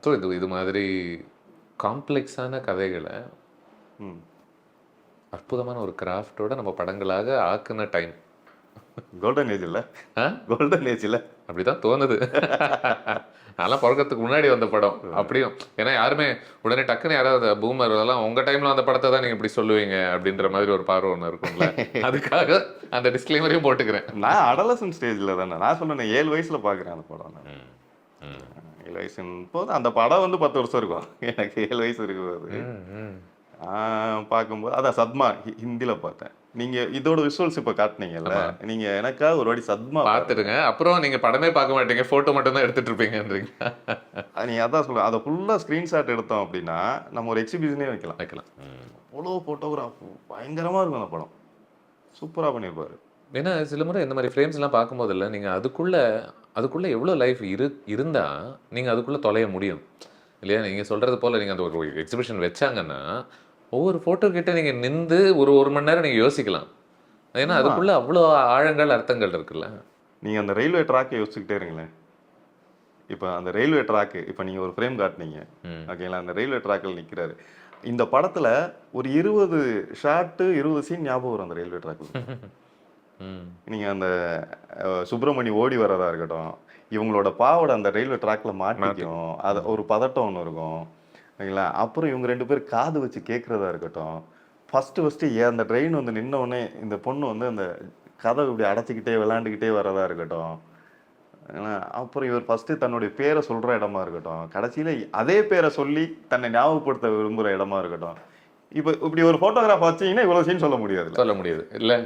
So இது மாதிரி காம்ப்ளெக்ஸான கதைகளை ம் அற்புதமான ஒரு கிராஃப்டோட நம்ம படங்களாக ஆக்குன டைம். கோல்டன் ஏஜ் இல்லை, ஆ கோல்டன் ஏஜ் இல்லை. அப்படிதான் தோணுது. அதெல்லாம் பிறக்கிறதுக்கு முன்னாடி வந்த படம் அப்படியும். ஏன்னா யாருமே உடனே டக்குன்னு யாராவது பூமர் அதெல்லாம் உங்க டைம்ல அந்த படத்தை தான் நீங்க இப்படி சொல்லுவீங்க அப்படின்ற மாதிரி ஒரு பார்வை ஒன்று இருக்கும்ல. அதுக்காக அந்த டிஸ்க்ளைமரையும் போட்டுக்கிறேன். நான் அடலசன் ஸ்டேஜில் தானே நான் சொன்னேன், 7 வயசுல பார்க்குறேன் அந்த படம். நான் ம், ம், 7 வயசுன்னு போது அந்த படம் வந்து 10 வருஷம் இருக்கும். எனக்கு 7 வயசு இருக்கும்போது ம், ம். பார்க்கும்போது அதான் சத்மா ஹிந்தியில் பார்த்தேன். நீங்கள் இதோட விஷுவல்ஸ் இப்போ காட்டினீங்கல்ல, நீங்கள் எனக்காக ஒரு வாட்டி சத்மா பார்த்துடுங்க. அப்புறம் நீங்க படமே பார்க்க மாட்டீங்க, போட்டோ மட்டும் தான் எடுத்துட்டு இருப்பீங்கன்றீங்க. நீங்கள் அதான் சொல்லுங்கள், அதை ஃபுல்லாக ஸ்க்ரீன்ஷாட் எடுத்தோம் அப்படின்னா நம்ம ஒரு எக்ஸிபிஷனே வைக்கலாம். வைக்கலாம். அவ்வளோ ஃபோட்டோகிராஃப் பயங்கரமாக இருக்கும் அந்த படம். சூப்பராக பண்ணியிருப்பாரு. ஏன்னா சில முறை இந்த மாதிரி ஃப்ரேம்ஸ்லாம் பார்க்கும்போது இல்லை, நீங்கள் அதுக்குள்ளே எவ்வளோ லைஃப் இருந்தால் நீங்கள் அதுக்குள்ளே தொலைய முடியும் இல்லையா? நீங்கள் சொல்கிறது போல் நீங்கள் அந்த ஒரு எக்ஸிபிஷன் வச்சாங்கன்னா ஒவ்வொரு ஃபோட்டோ கிட்ட நீங்கள் நின்று ஒரு மணி நேரம் நீங்கள் யோசிக்கலாம். ஏன்னா அதுக்குள்ளே அவ்வளோ ஆழங்கள் அர்த்தங்கள் இருக்குல்ல. நீங்கள் அந்த ரயில்வே ட்ராக்கை யோசிச்சுக்கிட்டே இருங்களேன். இப்போ அந்த ரயில்வே ட்ராக்கு இப்போ நீங்கள் ஒரு ஃப்ரேம் காட்டினீங்க ஓகேங்களா, அந்த ரயில்வே ட்ராக்கில் நிற்கிறாரு. இந்த படத்தில் ஒரு 20 ஷாட்டு 20 சீன் ஞாபகம் வரும் அந்த ரயில்வே ட்ராக்கில். நீங்கள் அந்த சுப்பிரமணி ஓடி வர்றதா இருக்கட்டும், இவங்களோட பாவோட அந்த ரயில்வே ட்ராக்ல மாட்டிக்கும், அது ஒரு பதட்டம் ஒன்று இருக்கும் ஓகேங்களா. அப்புறம் இவங்க 2 பேர் காது வச்சு கேட்குறதா இருக்கட்டும். ஃபஸ்ட்டு அந்த ட்ரெயின் வந்து நின்ன உடனே இந்த பொண்ணு வந்து அந்த கதவை இப்படி அடைச்சிக்கிட்டே விளாண்டுக்கிட்டே வர்றதா இருக்கட்டும். அப்புறம் இவர் ஃபஸ்ட்டு தன்னுடைய பேரை சொல்கிற இடமா இருக்கட்டும், கடைசியில் அதே பேரை சொல்லி தன்னை ஞாபகப்படுத்த விரும்புகிற இடமா இருக்கட்டும். இப்போ இப்படி ஒரு ஃபோட்டோகிராஃப் வச்சிங்கன்னா இவ்வளோ சீன் சொல்ல முடியாது இல்லை.